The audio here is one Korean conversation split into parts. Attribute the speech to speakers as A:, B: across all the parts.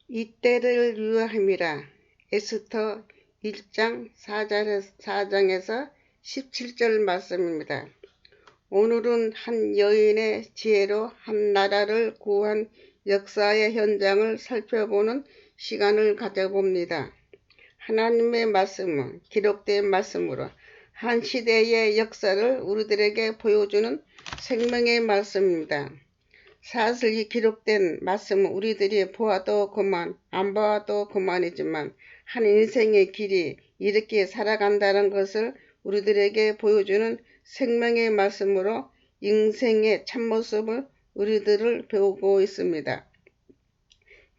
A: 이때를 유효함이라. 에스더 1장 4장에서 17절 말씀입니다. 오늘은 한 여인의 지혜로 한 나라를 구한 역사의 현장을 살펴보는 시간을 가져봅니다. 하나님의 말씀은 기록된 말씀으로 한 시대의 역사를 우리들에게 보여주는 생명의 말씀입니다. 사실 이 기록된 말씀은 우리들이 보아도 그만, 안 보아도 그만이지만 한 인생의 길이 이렇게 살아간다는 것을 우리들에게 보여주는 생명의 말씀으로 인생의 참모습을 우리들을 배우고 있습니다.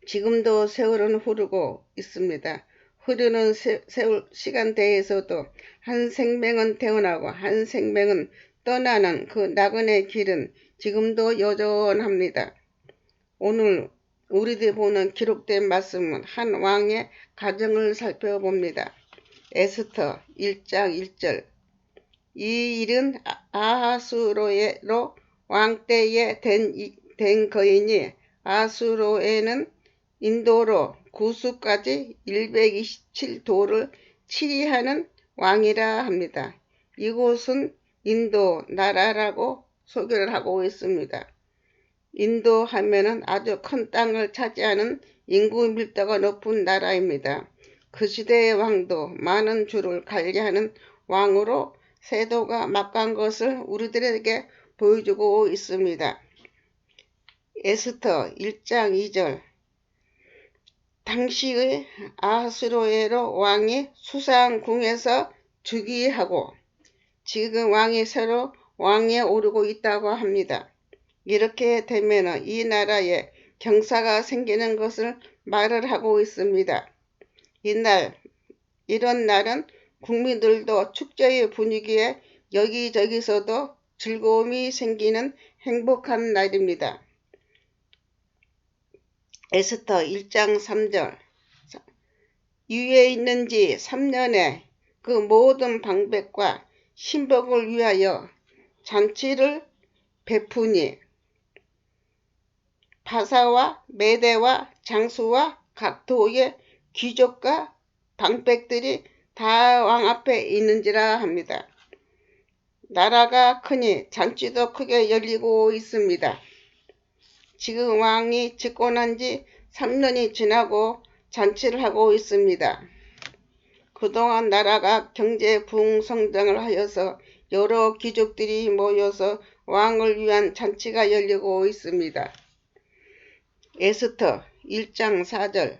A: 지금도 세월은 흐르고 있습니다. 흐르는 세월 시간대에서도 한 생명은 태어나고 한 생명은 떠나는 그 나그네 길은 지금도 여전합니다. 오늘 우리들이 보는 기록된 말씀은 한 왕의 가정을 살펴봅니다. 에스더 1장 1절. 이 일은 아하수에로 왕 때에 된 거이니 아하수에는 인도로 구수까지 127도를 치리하는 왕이라 합니다. 이곳은 인도 나라라고 소개를 하고 있습니다. 인도 하면은 아주 큰 땅을 차지하는 인구 밀도가 높은 나라입니다. 그 시대의 왕도 많은 주를 관리하는 왕으로 세도가 막간 것을 우리들에게 보여주고 있습니다. 에스더 1장 2절. 당시의 아하수에로 왕이 수상궁에서 즉위하고 지금 왕이 새로 왕위에 오르고 있다고 합니다. 이렇게 되면 이 나라에 경사가 생기는 것을 말을 하고 있습니다. 이런 날은 국민들도 축제의 분위기에 여기저기서도 즐거움이 생기는 행복한 날입니다. 에스더 1장 3절. 유예 있는 지 3년에 그 모든 방백과 신복을 위하여 잔치를 베푸니 바사와 메대와 장수와 각 도의 귀족과 방백들이 다 왕 앞에 있는지라 합니다. 나라가 크니 잔치도 크게 열리고 있습니다. 지금 왕이 집권한 지 3년이 지나고 잔치를 하고 있습니다. 그동안 나라가 경제 부흥성장을 하여서 여러 귀족들이 모여서 왕을 위한 잔치가 열리고 있습니다. 에스더 1장 4절.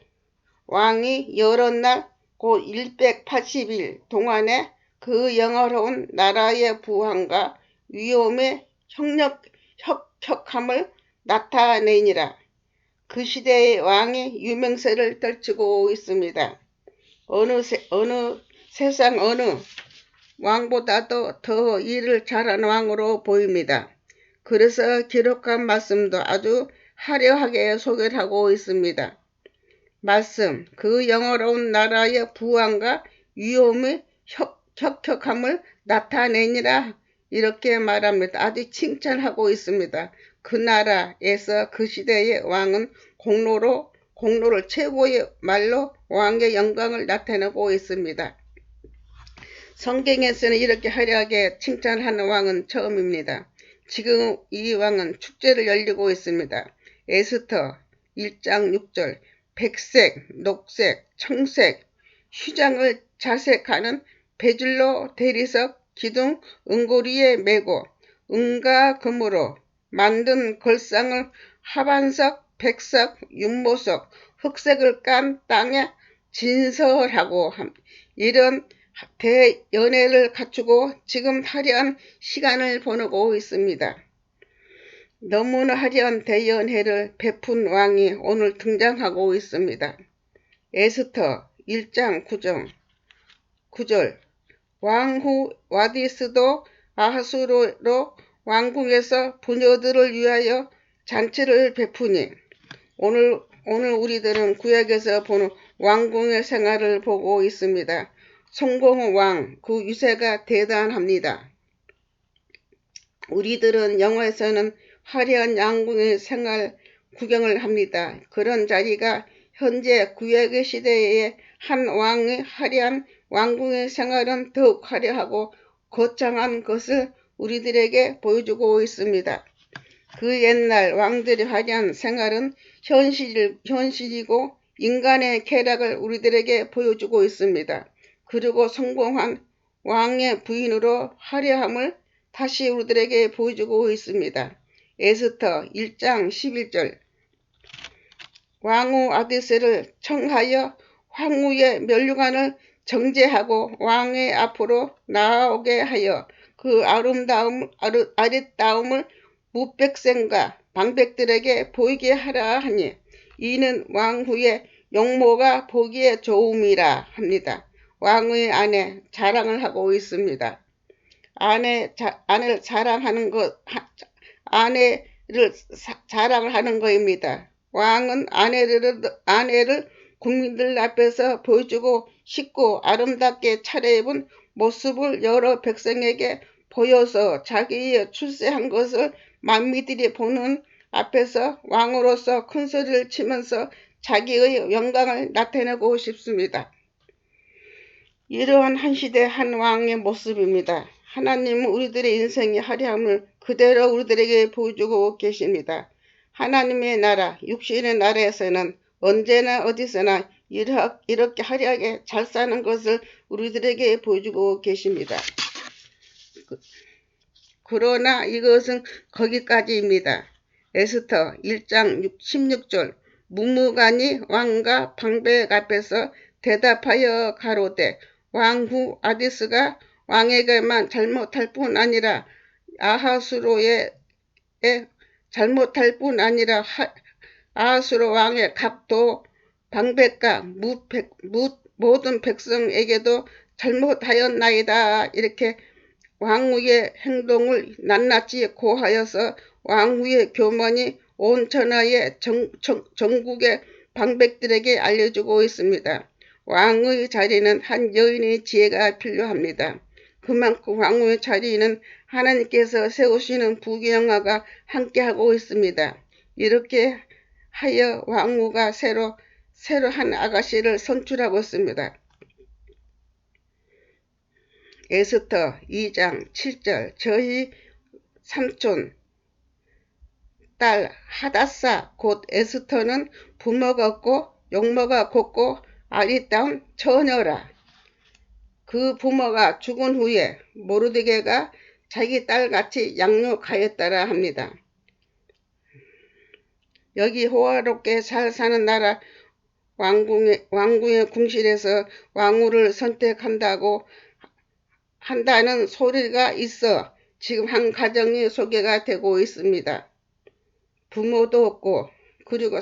A: 왕이 여러 날 곧 180일 동안에 그 영화로운 나라의 부왕과 위엄의 혁혁함을 나타내니라. 그 시대의 왕이 유명세를 떨치고 있습니다. 세상 어느 왕보다도 더 일을 잘하는 왕으로 보입니다. 그래서 기록한 말씀도 아주 화려하게 소개를 하고 있습니다. 말씀, 그 영화로운 나라의 부왕과 위엄의 혁혁함을 나타내니라 이렇게 말합니다. 아주 칭찬하고 있습니다. 그 나라에서 그 시대의 왕은 공로를 최고의 말로 왕의 영광을 나타내고 있습니다. 성경에서는 이렇게 화려하게 칭찬하는 왕은 처음입니다. 지금 이 왕은 축제를 열리고 있습니다. 에스더 1장 6절. 백색, 녹색, 청색, 휘장을 자색하는 베줄로 대리석, 기둥, 은고리에 메고 은과 금으로 만든 걸상을 하반석, 백석, 윤모석, 흑색을 깐 땅에 진설하고 이런 대연회를 갖추고 지금 화려한 시간을 보내고 있습니다. 너무나 화려한 대연회를 베푼 왕이 오늘 등장하고 있습니다. 에스터 1장 9절. 왕후 와디스도 아하수로 왕궁에서 부녀들을 위하여 잔치를 베푸니 오늘 우리들은 구약에서 보는 왕궁의 생활을 보고 있습니다. 성공 왕, 그 유세가 대단합니다. 우리들은 영화에서는 화려한 왕궁의 생활 구경을 합니다. 그런 자리가 현재 구약의 시대의 한 왕의 화려한 왕궁의 생활은 더욱 화려하고 거창한 것을 우리들에게 보여주고 있습니다. 그 옛날 왕들의 화려한 생활은 현실이고 인간의 쾌락을 우리들에게 보여주고 있습니다. 그리고 성공한 왕의 부인으로 화려함을 다시 우리들에게 보여주고 있습니다. 에스터 1장 11절 왕후 아디스를 청하여 황후의 면류관을 정제하고 왕의 앞으로 나아오게 하여 그 아리따움을 무백성과 방백들에게 보이게 하라 하니 이는 왕후의 용모가 보기에 좋음이라 합니다. 왕의 아내 자랑을 하고 있습니다. 아내를 자랑을 하는 것입니다. 왕은 아내를 국민들 앞에서 보여주고 싶고 아름답게 차려입은 모습을 여러 백성에게 보여서 자기의 출세한 것을 만민들이 보는 앞에서 왕으로서 큰 소리를 치면서 자기의 영광을 나타내고 싶습니다. 이러한 한 시대 한 왕의 모습입니다. 하나님은 우리들의 인생의 화려함을 그대로 우리들에게 보여주고 계십니다. 하나님의 나라, 육신의 나라에서는 언제나 어디서나 이렇게 화려하게 잘 사는 것을 우리들에게 보여주고 계십니다. 그러나 이것은 거기까지입니다. 에스터 1장 16절 무무간이 왕과 방백 앞에서 대답하여 가로되 왕후 아디스가 왕에게만 잘못할 뿐 아니라 아하수로의 잘못할 뿐 아니라 아하수로 왕의 각도 방백과 모든 백성에게도 잘못하였나이다. 이렇게 왕후의 행동을 낱낱이 고하여서 왕후의 교만이 온 천하의 전국의 방백들에게 알려주고 있습니다. 왕의 자리는 한 여인의 지혜가 필요합니다. 그만큼 왕후의 자리는 하나님께서 세우시는 부귀영화가 함께하고 있습니다. 이렇게 하여 왕후가 새로 한 아가씨를 선출하고 있습니다. 에스터 2장 7절 저희 삼촌 딸 하다사 곧 에스터는 부모가 없고 용모가 곱고 아리따운 처녀라. 그 부모가 죽은 후에 모르드게가 자기 딸같이 양육하였다라 합니다. 여기 호화롭게 잘 사는 나라 왕궁의 궁실에서 왕후를 선택한다는 소리가 있어 지금 한 가정이 소개가 되고 있습니다. 부모도 없고 그리고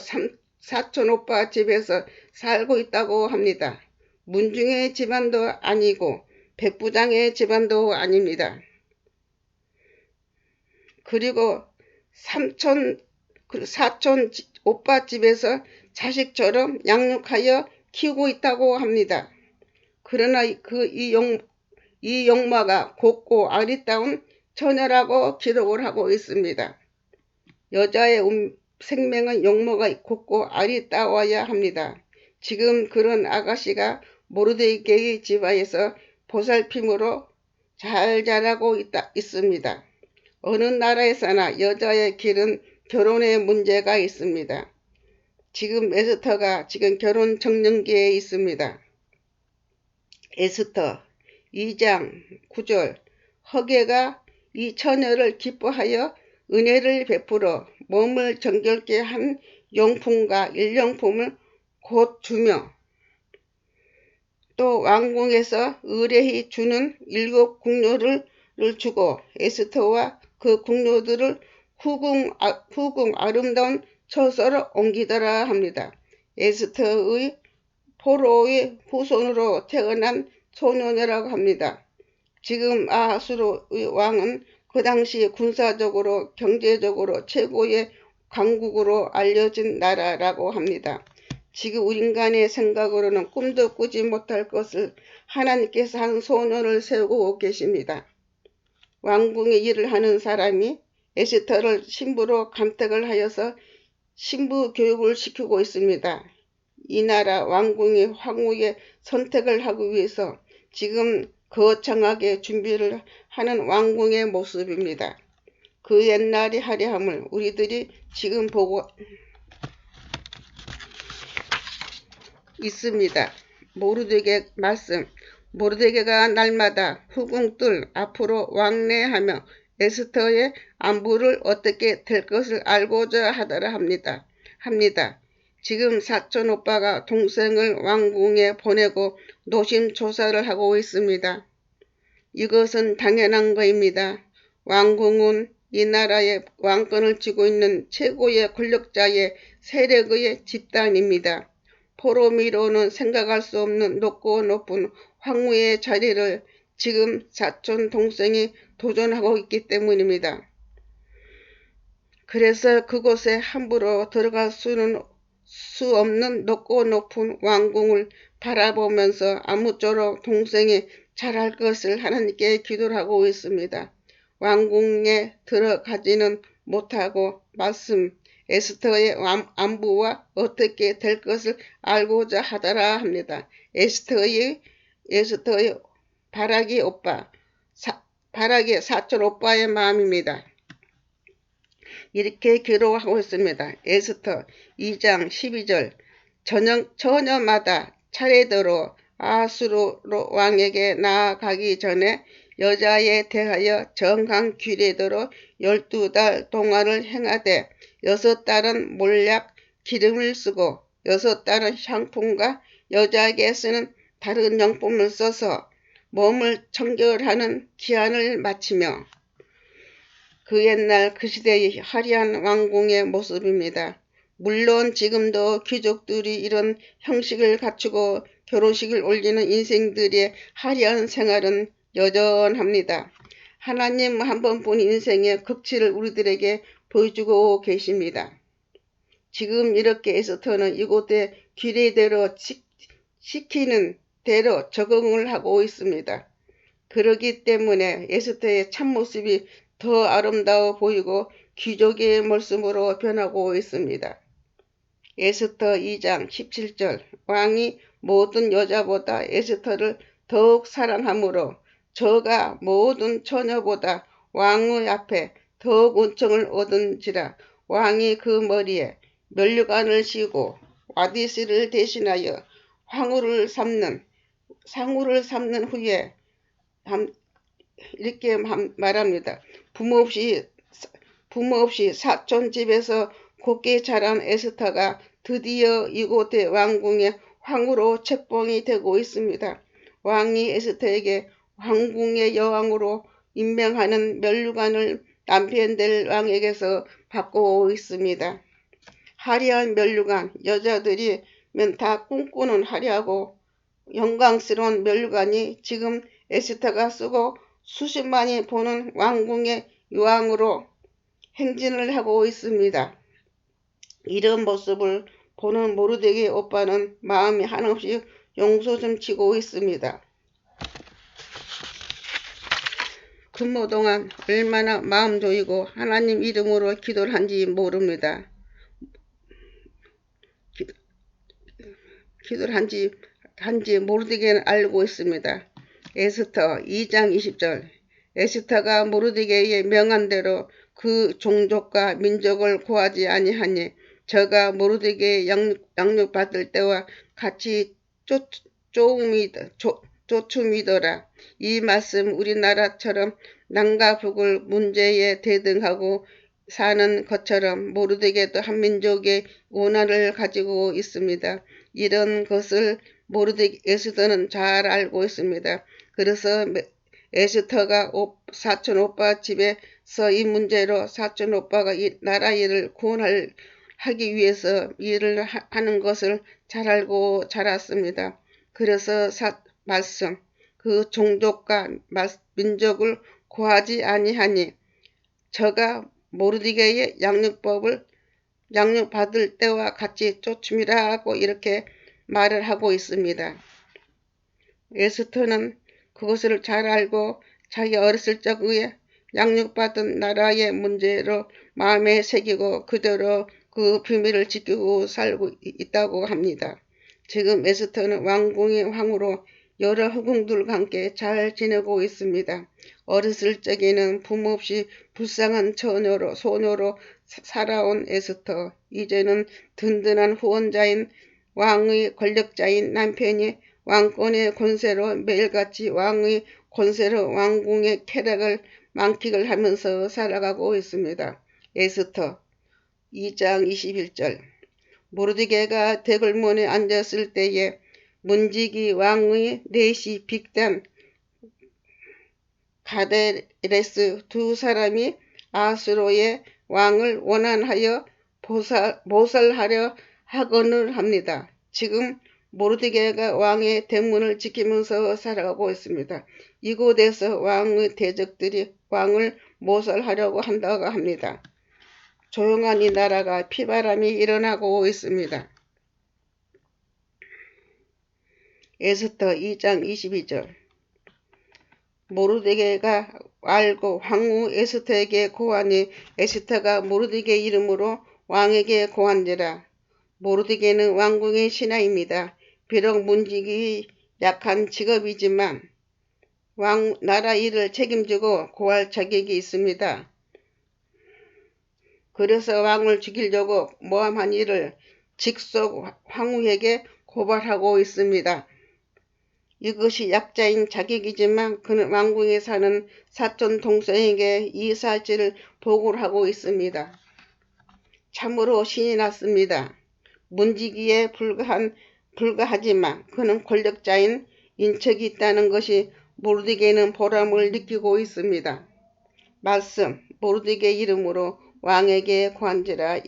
A: 사촌 오빠 집에서 살고 있다고 합니다. 문중의 집안도 아니고 백부장의 집안도 아닙니다. 그리고 사촌 오빠 집에서 자식처럼 양육하여 키우고 있다고 합니다. 그러나 이 용마가 곱고 아리따운 처녀라고 기록을 하고 있습니다. 여자의 생명은 용모가 곱고 아리따워야 합니다. 지금 그런 아가씨가 모르드게의 집안에서 보살핌으로 잘 자라고 있습니다. 어느 나라에서나 여자의 길은 결혼에 문제가 있습니다. 지금 에스터가 지금 결혼 정년기에 있습니다. 에스터 2장 9절 허게가 이 처녀를 기뻐하여 은혜를 베풀어 몸을 정결케 한 용품과 일용품을 곧 주며 또 왕궁에서 의뢰히 주는 7 궁녀를 주고 에스터와 그 궁녀들을 후궁 아름다운 처소로 옮기더라 합니다. 에스터의 포로의 후손으로 태어난 소년이라고 합니다. 지금 아하수로의 왕은 그 당시 군사적으로 경제적으로 최고의 강국으로 알려진 나라라고 합니다. 지금 인간의 생각으로는 꿈도 꾸지 못할 것을 하나님께서 한 소년을 세우고 계십니다. 왕궁의 일을 하는 사람이 에스터를 신부로 간택을 하여서 신부 교육을 시키고 있습니다. 이 나라 왕궁이 황후의 선택을 하기 위해서 지금 거창하게 준비를 하는 왕궁의 모습입니다. 그 옛날의 화려함을 우리들이 지금 보고 있습니다. 모르드게 말씀. 모르드게가 날마다 후궁들 앞으로 왕래하며 에스더의 안부를 어떻게 될 것을 알고자 하더라 합니다. 지금 사촌 오빠가 동생을 왕궁에 보내고 노심초사를 하고 있습니다. 이것은 당연한 것입니다. 왕궁은 이 나라의 왕권을 쥐고 있는 최고의 권력자의 세력의 집단입니다. 포로미로는 생각할 수 없는 높고 높은 황후의 자리를 지금 사촌 동생이 도전하고 있기 때문입니다. 그래서 그곳에 함부로 들어갈 수 없는 높고 높은 왕궁을 바라보면서 아무쪼록 동생이 잘할 것을 하나님께 기도를 하고 있습니다. 왕궁에 들어가지는 못하고 말씀 에스더의 안부와 어떻게 될 것을 알고자 하더라 합니다. 에스더의 바라기 오빠, 바라기 사촌 오빠의 마음입니다. 이렇게 기록하고 있습니다. 에스더 2장 12절 처녀마다 차례대로 아수르 왕에게 나아가기 전에 여자에 대하여 정한 규례대로 12달 동안을 행하되 6달은 몰약 기름을 쓰고 6달은 향품과 여자에게 쓰는 다른 용품을 써서 몸을 청결하는 기한을 마치며 그 옛날 그 시대의 화려한 왕궁의 모습입니다. 물론 지금도 귀족들이 이런 형식을 갖추고 결혼식을 올리는 인생들의 화려한 생활은 여전합니다. 하나님 한 번뿐 인생의 극치를 우리들에게 보여주고 계십니다. 지금 이렇게 에스더는 이곳에 규례대로 시키는 대로 적응을 하고 있습니다. 그러기 때문에 에스더의 참모습이 더 아름다워 보이고 귀족의 모습으로 변하고 있습니다. 에스더 2장 17절 왕이 모든 여자보다 에스더를 더욱 사랑하므로 저가 모든 처녀보다 왕의 앞에 더욱 은총을 얻은지라. 왕이 그 머리에 면류관을 씌우고 와디스를 대신하여 상우를 삼는 후에 이렇게 말합니다. 부모 없이 사촌 집에서 곱게 자란 에스더가 드디어 이곳의 왕궁의 황후로 책봉이 되고 있습니다. 왕이 에스더에게 왕궁의 여왕으로 임명하는 면류관을 남편 될 왕에게서 받고 있습니다. 화려한 면류관, 여자들이면 다 꿈꾸는 화려하고 영광스러운 면류관이 지금 에스더가 쓰고 수십만이 보는 왕궁의 여왕으로 행진을 하고 있습니다. 이런 모습을 보는 모르드게 오빠는 마음이 한없이 용솟음치고 있습니다. 근무 동안 얼마나 마음 조이고 하나님 이름으로 기도를 한지 모릅니다. 기도를 한지 모르드게는 알고 있습니다. 에스더 2장 20절 에스더가 모르드게의 명한 대로 그 종족과 민족을 고하지 아니하니 저가 모르드게의 양육받을 때와 같이 쫓음이더라. 이 말씀 우리나라처럼 남과 북을 문제에 대등하고 사는 것처럼 모르드게도 한 민족의 원한을 가지고 있습니다. 이런 것을 에스더는 잘 알고 있습니다. 그래서 에스더가 사촌 오빠 집에서 이 문제로 사촌 오빠가 이 나라 일을 하기 위해서 일을 하는 것을 잘 알고 자랐습니다. 그래서 말씀 그 종족과 민족을 고하지 아니하니 저가 모르드게의 양육받을 때와 같이 쫓음이라고 이렇게 말을 하고 있습니다. 에스더는 그것을 잘 알고 자기 어렸을 적에 양육받은 나라의 문제로 마음에 새기고 그대로 그 비밀을 지키고 살고 있다고 합니다. 지금 에스터는 왕궁의 황후로 여러 후궁들과 함께 잘 지내고 있습니다. 어렸을 적에는 부모 없이 불쌍한 소녀로 살아온 에스터. 이제는 든든한 후원자인 왕의 권력자인 남편이 왕권의 권세로 매일같이 왕의 권세로 왕궁의 쾌락을 만끽을 하면서 살아가고 있습니다. 에스터 2장 21절. 모르드게가 대궐문에 앉았을 때에 문지기 왕의 넷이 빅단 가데레스 두 사람이 아수로의 왕을 원한하여 모살하려 하건을 합니다. 지금 모르드게가 왕의 대문을 지키면서 살아가고 있습니다. 이곳에서 왕의 대적들이 왕을 모살하려고 한다고 합니다. 조용한 이 나라가 피바람이 일어나고 있습니다. 에스터 2장 22절. 모르드게가 알고 황후 에스터에게 고하니 에스터가 모르드게 이름으로 왕에게 고한지라. 모르드게는 왕궁의 신하입니다. 비록 문직이 약한 직업이지만 나라 일을 책임지고 고할 자격이 있습니다. 그래서 왕을 죽이려고 모함한 일을 직속 황후에게 고발하고 있습니다. 이것이 약자인 자격이지만 그는 왕궁에 사는 사촌 동생에게 이 사실을 보고를 하고 있습니다. 참으로 신이 났습니다. 문지기에 불과하지만 그는 권력자인 인척이 있다는 것이 모르드게는 보람을 느끼고 있습니다. 말씀, 모르드게 이름으로 왕에게 고한지라.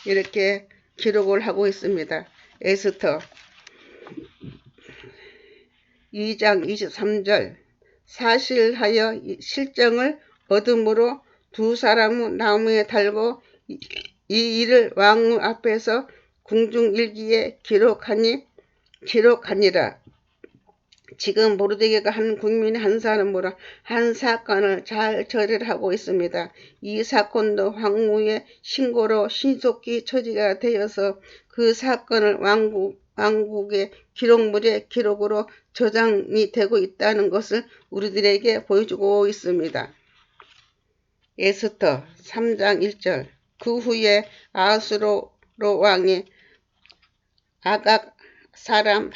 A: 이렇게 기록을 하고 있습니다. 에스터 2장 23절. 사실하여 실정을 얻음으로 두 사람은 나무에 달고 이 일을 왕 앞에서 궁중일기에 기록하니라. 지금 모르드게가 한 국민의 한 사람으로 한 사건을 잘 처리를 하고 있습니다. 이 사건도 황후의 신고로 신속히 처리가 되어서 그 사건을 왕국의 기록물의 기록으로 저장이 되고 있다는 것을 우리들에게 보여주고 있습니다. 에스터 3장 1절. 그 후에 아수로 왕이 아각 사람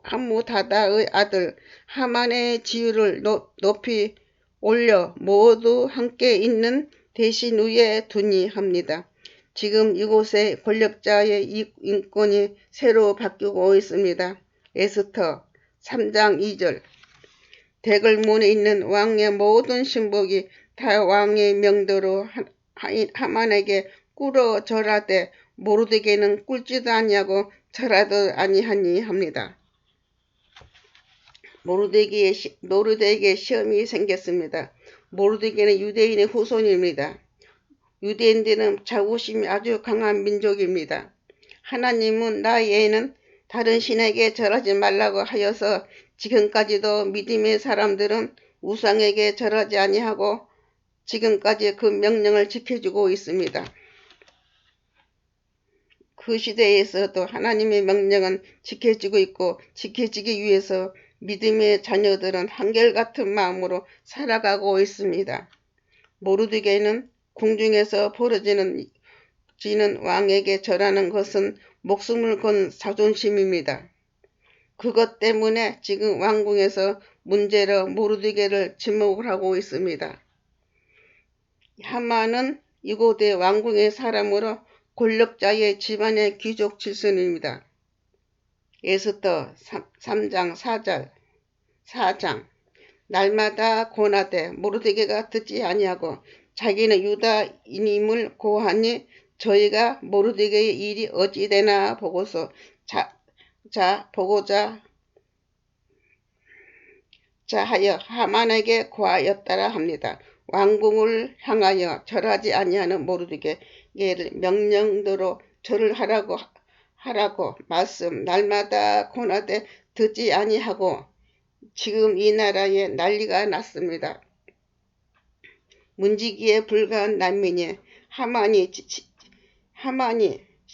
A: 함무다다의 아들 하만의 지위를 높이 올려 모두 함께 있는 대신 위에 두니 합니다. 지금 이곳의 권력자의 인권이 새로 바뀌고 있습니다. 에스터 3장 2절. 대궐문에 있는 왕의 모든 신복이 다 왕의 명대로 하만에게 꿇어 절하되 모르드게는 꿇지도 아니하고 절하도 아니하니 합니다. 모르드게에게 시험이 생겼습니다. 모르드게는 유대인의 후손입니다. 유대인들은 자부심이 아주 강한 민족입니다. 하나님은 나의 다른 신에게 절하지 말라고 하여서 지금까지도 믿음의 사람들은 우상에게 절하지 아니하고 지금까지 그 명령을 지켜주고 있습니다. 그 시대에서도 하나님의 명령은 지켜지고 있고 지켜지기 위해서 믿음의 자녀들은 한결같은 마음으로 살아가고 있습니다. 모르드게는 궁중에서 벌어지는 왕에게 절하는 것은 목숨을 건 자존심입니다. 그것 때문에 지금 왕궁에서 문제로 모르드게를 지목을 하고 있습니다. 하만은 이곳의 왕궁의 사람으로 권력자의 집안의 귀족 출신입니다. 에스터 3장 4장. 날마다 고나되 모르드게가 듣지 아니하고 자기는 유다인임을 고하니 저희가 모르드게의 일이 어찌되나 보고자 하여 하만에게 고하였다라 합니다. 왕궁을 향하여 절하지 아니하는 모르드게를 명령대로 절을 하라고 말씀 날마다 고나되 듣지 아니하고 지금 이 나라에 난리가 났습니다. 문지기에 불과한 난민이 하만이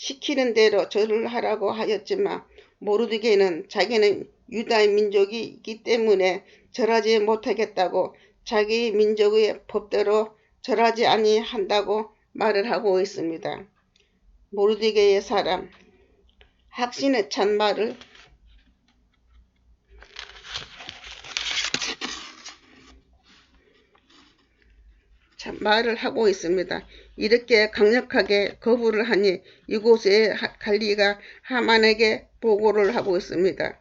A: 시키는 대로 절을 하라고 하였지만 모르드게는 자기는 유다 민족이기 때문에 절하지 못하겠다고 자기 민족의 법대로 절하지 아니한다고 말을 하고 있습니다. 모르드게의 사람, 확신에 찬 말을 하고 있습니다. 이렇게 강력하게 거부를 하니 이곳에 관리가 하만에게 보고를 하고 있습니다.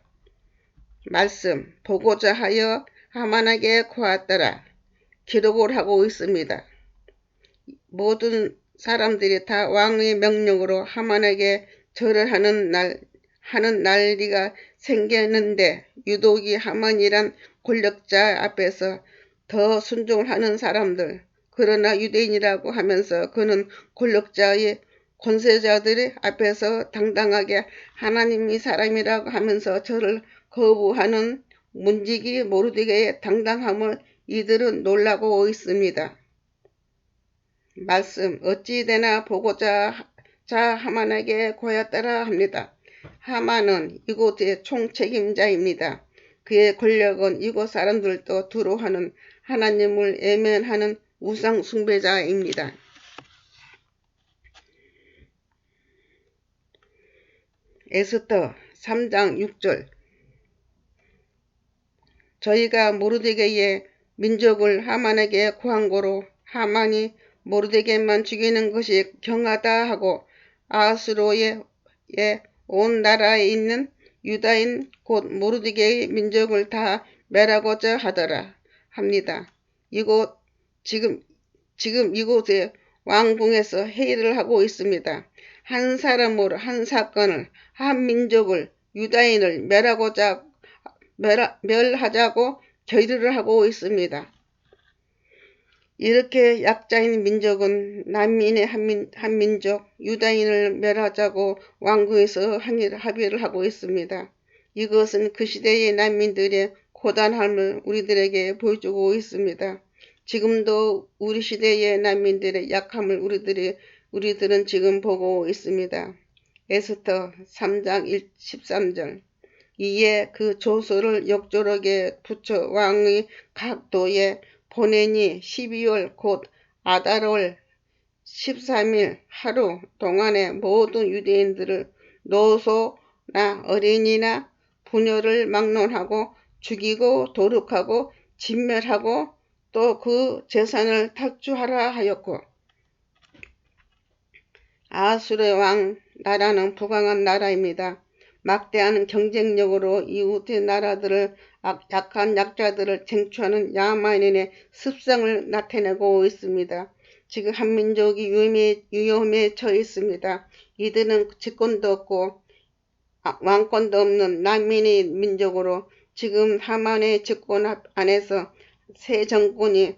A: 말씀, 보고자 하여 하만에게 고하더라. 기록을 하고 있습니다. 모든 사람들이 다 왕의 명령으로 하만에게 절을 하는 난리가 생겼는데 유독이 하만이란 권력자 앞에서 더 순종을 하는 사람들, 그러나 유대인이라고 하면서 그는 권력자의 권세자들의 앞에서 당당하게 하나님이 사람이라고 하면서 절을 거부하는 문지기 모르드게의 당당함을 이들은 놀라고 있습니다. 말씀, 어찌되나 보고자 하만에게 고하였더라 합니다. 하만은 이곳의 총책임자입니다. 그의 권력은 이곳 사람들도 두려워하는 하나님을 애면하는 우상 숭배자입니다. 에스더 3장 6절 저희가 모르드게의 민족을 하만에게 구한 거로 하만이 모르드게만 죽이는 것이 경하다 하고 아수로의 온 나라에 있는 유다인 곧 모르드게의 민족을 다 멸하고자 하더라 합니다. 지금 이곳에 왕궁에서 회의를 하고 있습니다. 한 사람으로 한 사건을, 한 민족을, 유다인을 멸하자고 결의를 하고 있습니다. 이렇게 약자인 민족은 난민의 한 민족, 유다인을 멸하자고 왕궁에서 합의를 하고 있습니다. 이것은 그 시대의 난민들의 고단함을 우리들에게 보여주고 있습니다. 지금도 우리 시대의 난민들의 약함을 우리들은 지금 보고 있습니다. 에스더 3장 13절 이에 그 조서를 역조록에 붙여 왕의 각도에 보내니 12월 곧 아달월 13일 하루 동안에 모든 유대인들을 노소나 어린이나 부녀를 막론하고 죽이고 도륙하고 진멸하고 또 그 재산을 탈취하라 하였고 아수르의 왕 나라는 부강한 나라입니다. 막대한 경쟁력으로 이웃의 나라들을 약한 약자들을 쟁취하는 야만인의 습성을 나타내고 있습니다. 지금 한민족이 위험에 처해 있습니다. 이들은 집권도 없고 왕권도 없는 난민의 민족으로 지금 하만의 집권 안에서 새 정권이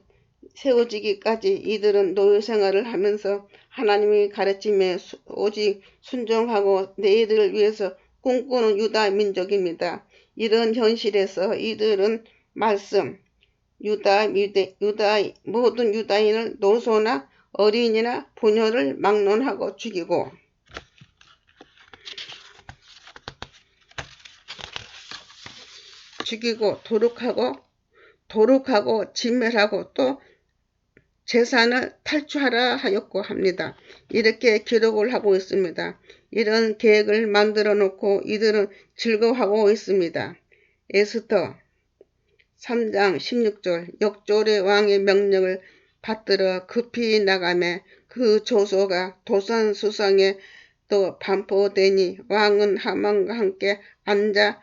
A: 세워지기까지 이들은 노예 생활을 하면서 하나님의 가르침에 오직 순종하고 너희들을 위해서 꿈꾸는 유다 민족입니다. 이런 현실에서 이들은 말씀, 모든 유다인을 노소나 어린이나 부녀를 막론하고 죽이고 도륙하고 진멸하고 또 재산을 탈취하라 하였고 합니다. 이렇게 기록을 하고 있습니다. 이런 계획을 만들어 놓고 이들은 즐거워하고 있습니다. 에스더 3장 16절 역졸의 왕의 명령을 받들어 급히 나가매 그 조서가 도산수상에 또 반포되니 왕은 하만과 함께 앉아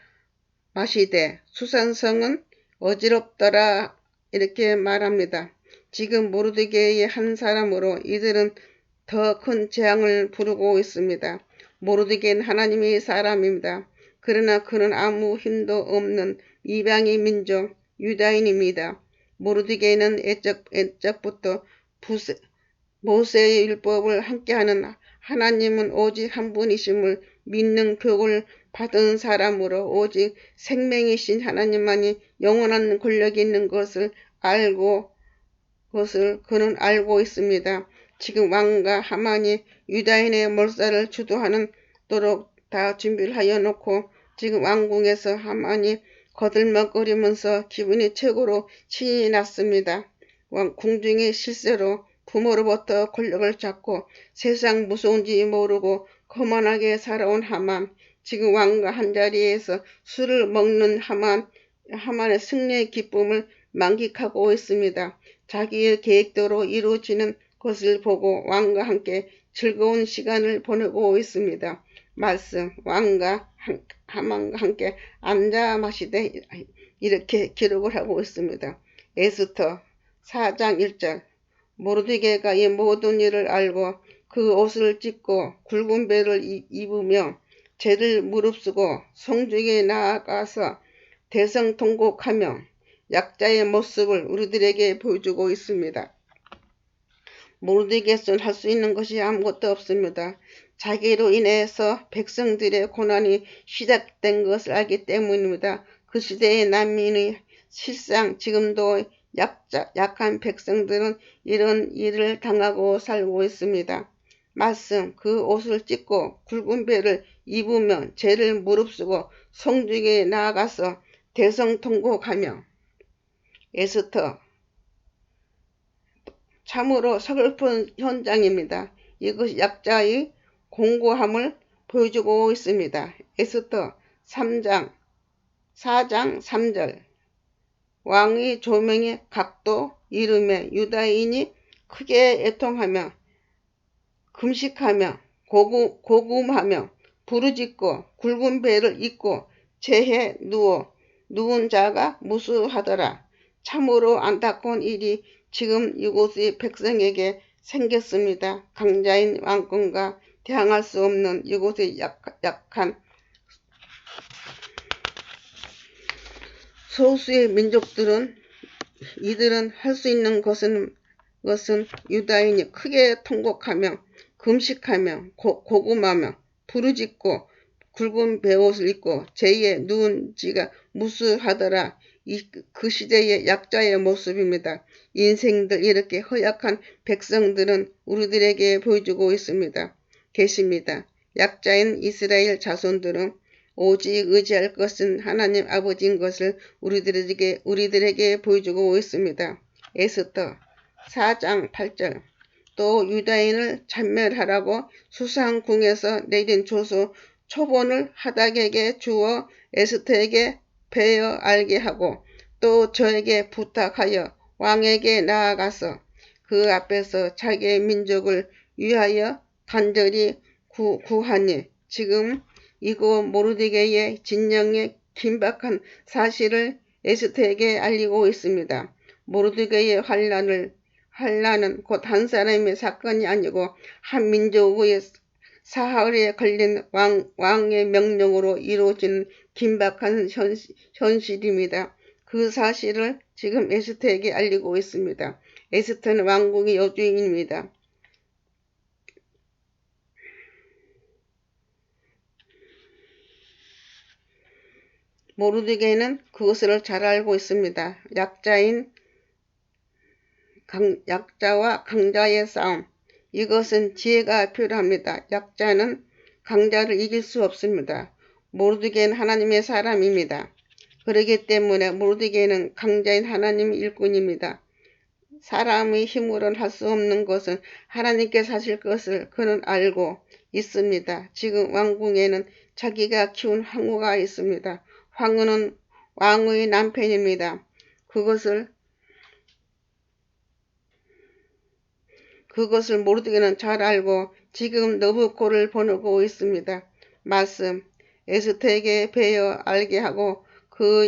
A: 마시되 수산성은 어지럽더라 이렇게 말합니다. 지금 모르드게의 한 사람으로 이들은 더 큰 재앙을 부르고 있습니다. 모르드게는 하나님의 사람입니다. 그러나 그는 아무 힘도 없는 이방인 민족 유다인입니다. 모르드게는 애적부터 모세의 율법을 함께하는 하나님은 오직 한 분이심을 믿는 교훈을 받은 사람으로 오직 생명이신 하나님만이 영원한 권력이 있는 것을 그는 알고 있습니다. 지금 왕과 하만이 유다인의 몰살을 주도하는 도록 다 준비를 하여 놓고 지금 왕궁에서 하만이 거들먹거리면서 기분이 최고로 신이 났습니다. 궁중의 실세로 부모로부터 권력을 잡고 세상 무서운지 모르고 거만하게 살아온 하만, 지금 왕과 한자리에서 술을 먹는 하만의 승리의 기쁨을 만끽하고 있습니다. 자기의 계획대로 이루어지는 것을 보고 왕과 함께 즐거운 시간을 보내고 있습니다. 말씀, 왕과 하만과 함께 앉아 마시되 이렇게 기록을 하고 있습니다. 에스터 4장 1절. 모르드게가 이 모든 일을 알고 그 옷을 찢고 굵은 배를 입으며 죄를 무릅쓰고 성중에 나아가서 대성통곡하며 약자의 모습을 우리들에게 보여주고 있습니다. 모르드게는 할 수 있는 것이 아무것도 없습니다. 자기로 인해서 백성들의 고난이 시작된 것을 알기 때문입니다. 그 시대의 난민의 실상 지금도 약한 백성들은 이런 일을 당하고 살고 있습니다. 말씀, 그 옷을 찢고 굵은 배를 입으며 죄를 무릅쓰고 성중에 나아가서 대성통곡하며. 에스터, 참으로 서글픈 현장입니다. 이것이 약자의 공고함을 보여주고 있습니다. 에스터 4장 3절. 왕의 조명의 각도 이름에 유다인이 크게 애통하며 금식하며 고금하며 부르짖고 굵은 배를 입고 재해 누운 자가 무수하더라. 참으로 안타까운 일이 지금 이곳의 백성에게 생겼습니다. 강자인 왕권과 대항할 수 없는 이곳의 약한 소수의 민족들은 이들은 할 수 있는 것은 유다인이 크게 통곡하며 금식하며 고금하며 부르짖고 굵은 베옷을 입고 죄에 누운 지가 무수하더라. 그 시대의 약자의 모습입니다. 인생들 이렇게 허약한 백성들은 우리들에게 보여주고 계십니다. 약자인 이스라엘 자손들은 오직 의지할 것은 하나님 아버지인 것을 우리들에게 보여주고 있습니다. 에스터 4장 8절. 또 유다인을 찬멸하라고 수상궁에서 내린 초본을 하닥에게 주어 에스터에게 베어 알게 하고 또 저에게 부탁하여 왕에게 나아가서 그 앞에서 자기의 민족을 위하여 간절히 구하니. 지금 이곳 모르드게의 진영의 긴박한 사실을 에스터에게 알리고 있습니다. 모르드게의 환란은 곧 한 사람의 사건이 아니고 한 민족의 사흘에 걸린 왕의 명령으로 이루어진 긴박한 현실입니다. 그 사실을 지금 에스터에게 알리고 있습니다. 에스터는 왕궁의 여주인입니다. 모르드게는 그것을 잘 알고 있습니다. 약자와 강자의 싸움. 이것은 지혜가 필요합니다. 약자는 강자를 이길 수 없습니다. 모르드게는 하나님의 사람입니다. 그렇기 때문에 모르드게는 강자인 하나님의 일꾼입니다. 사람의 힘으로는 할 수 없는 것은 하나님께서 하실 것을 그는 알고 있습니다. 지금 왕궁에는 자기가 키운 황후가 있습니다. 황후는 왕의 남편입니다. 그것을 모르드게는 잘 알고 지금 너부코를 보내고 있습니다. 말씀, 에스터에게 베어 알게 하고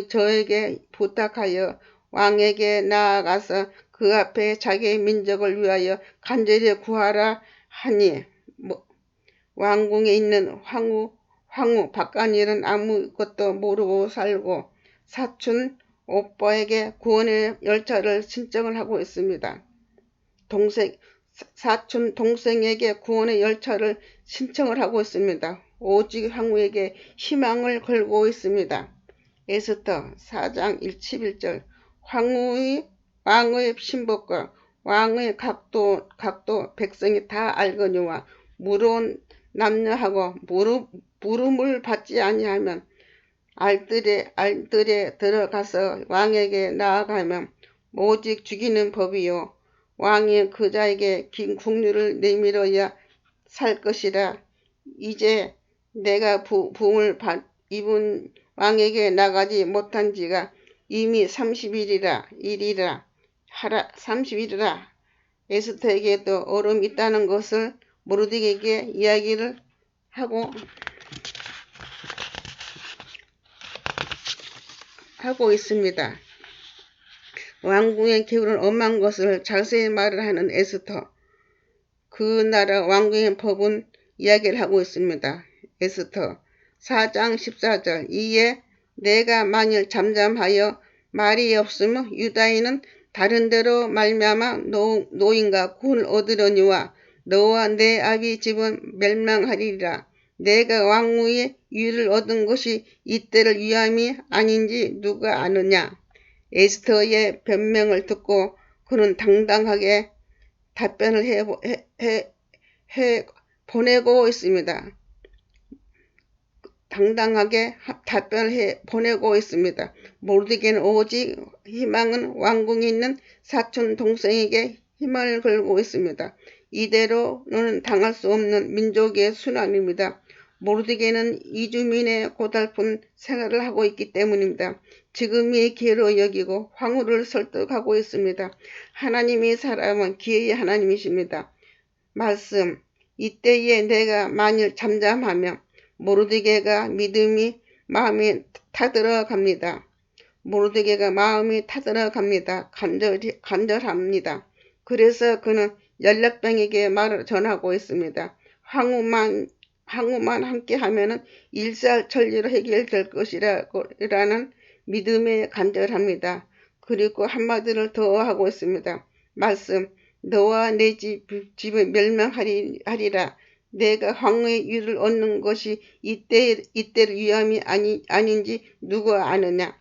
A: 저에게 부탁하여 왕에게 나아가서 그 앞에 자기의 민족을 위하여 간절히 구하라 하니. 왕궁에 있는 황후 박간일은 아무것도 모르고 살고 사촌 오빠에게 구원의 열차를 신청을 하고 있습니다. 사촌 동생에게 구원의 열차를 신청을 하고 있습니다. 오직 황후에게 희망을 걸고 있습니다. 에스터 4장 11절. 왕의 신복과 왕의 각도 백성이 다 알거니와 물은 남녀하고 물음을 받지 아니하면 알뜰에 들어가서 왕에게 나아가면 오직 죽이는 법이요 왕이 그 자에게 긴 국류를 내밀어야 살 것이라. 이제 내가 부흥을 입은 왕에게 나가지 못한 지가 이미 30일이라 30일이라. 에스더에게도 얼음이 있다는 것을 모르드게에게 이야기를 하고 있습니다. 왕궁의 기운은 엄한 것을 자세히 말을 하는 에스더. 그 나라 왕궁의 법은 이야기를 하고 있습니다. 에스더 4장 14절. 이에 내가 만일 잠잠하여 말이 없으면 유다인은 다른 데로 말미암아 노인과 군을 얻으려니와 너와 내 아비 집은 멸망하리라. 내가 왕후의 유를 얻은 것이 이때를 위함이 아닌지 누가 아느냐. 에스더의 변명을 듣고 그는 당당하게 답변을 보내고 있습니다. 모르드게는 오직 희망은 왕궁에 있는 사촌 동생에게 희망을 걸고 있습니다. 이대로는 당할 수 없는 민족의 순환입니다. 모르드게는 이주민의 고달픈 생활을 하고 있기 때문입니다. 지금이 기회로 여기고 황후를 설득하고 있습니다. 하나님이 사람은 기회의 하나님이십니다. 말씀. 이때에 내가 만일 잠잠하면 모르드게가 마음이 타들어갑니다. 간절합니다. 그래서 그는 연락병에게 말을 전하고 있습니다. 황후만 함께하면 일사천리로 해결될 것이라는 믿음에 간절합니다. 그리고 한마디를 더 하고 있습니다. 말씀. 너와 내 집은 멸망하리라. 내가 황후의 유를 얻는 것이 이때를 위함이 아닌지 누가 아느냐.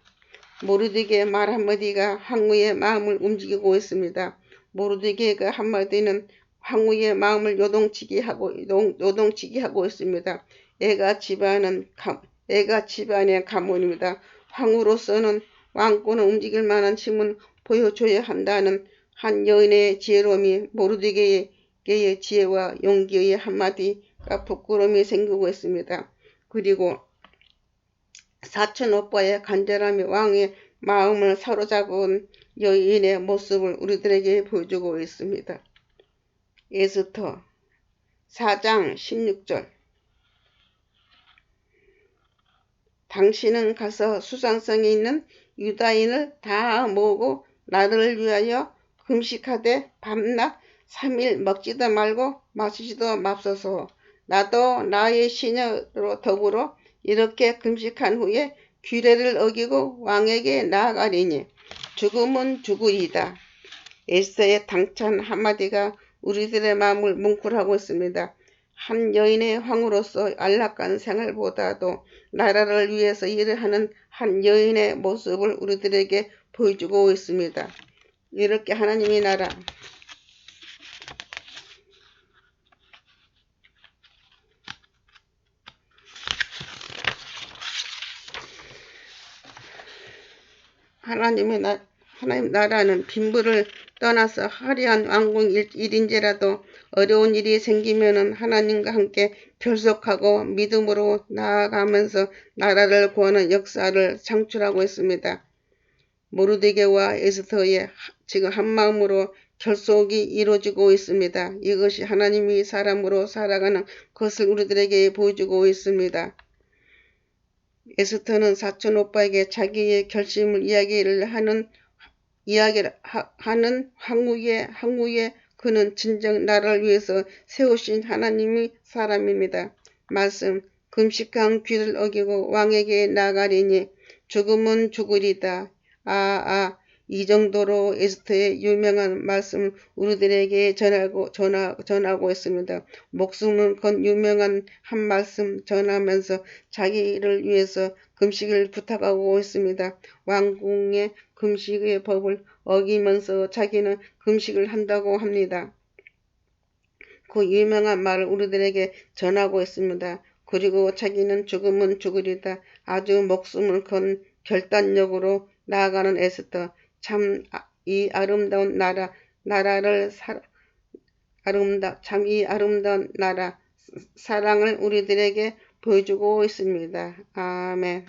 A: 모르드게의 말 한마디가 황후의 마음을 움직이고 있습니다. 모르드게의 한마디는 황후의 마음을 요동치게 하고 있습니다. 애가 집안의 가문입니다. 황후로서는 왕권을 움직일 만한 힘을 보여줘야 한다는 한 여인의 지혜로움이 모르드게의 지혜와 용기의 한마디가 부끄러움이 생기고 있습니다. 그리고 사촌 오빠의 간절함이 왕의 마음을 사로잡은 여인의 모습을 우리들에게 보여주고 있습니다. 에스더 4장 16절. 당신은 가서 수상성이 있는 유다인을 다 모으고 나를 위하여 금식하되 밤낮 3일 먹지도 말고 마시지도 맙소서. 나도 나의 시녀로 더불어 이렇게 금식한 후에 규례를 어기고 왕에게 나아가리니 죽음은 죽으리이다. 에스더의 당찬 한마디가 우리들의 마음을 뭉클하고 있습니다. 한 여인의 황후로서 안락한 생활보다도 나라를 위해서 일을 하는 한 여인의 모습을 우리들에게 보여주고 있습니다. 이렇게 하나님의 나라, 하나님 나라는 빈부를 떠나서 화려한 왕궁 1인제라도 어려운 일이 생기면은 하나님과 함께 결속하고 믿음으로 나아가면서 나라를 구하는 역사를 창출하고 있습니다. 모르드게와 에스더의 지금 한마음으로 결속이 이루어지고 있습니다. 이것이 하나님이 사람으로 살아가는 것을 우리들에게 보여주고 있습니다. 에스더는 사촌 오빠에게 자기의 결심을 이야기하는 황후에 그는 진정 나라를 위해서 세우신 하나님의 사람입니다. 말씀. 금식한 귀를 어기고 왕에게 나가리니 죽음은 죽으리다. 이 정도로 에스더의 유명한 말씀을 우리들에게 전하고 있습니다. 목숨을 건 유명한 한 말씀 전하면서 자기를 위해서 금식을 부탁하고 있습니다. 왕궁의 금식의 법을 어기면서 자기는 금식을 한다고 합니다. 그 유명한 말을 우리들에게 전하고 있습니다. 그리고 자기는 죽으면 죽으리다. 아주 목숨을 건 결단력으로 나아가는 에스더. 참 이 아름다운 나라를 참 이 아름다운 나라 사랑을 우리들에게 보여주고 있습니다. 아멘.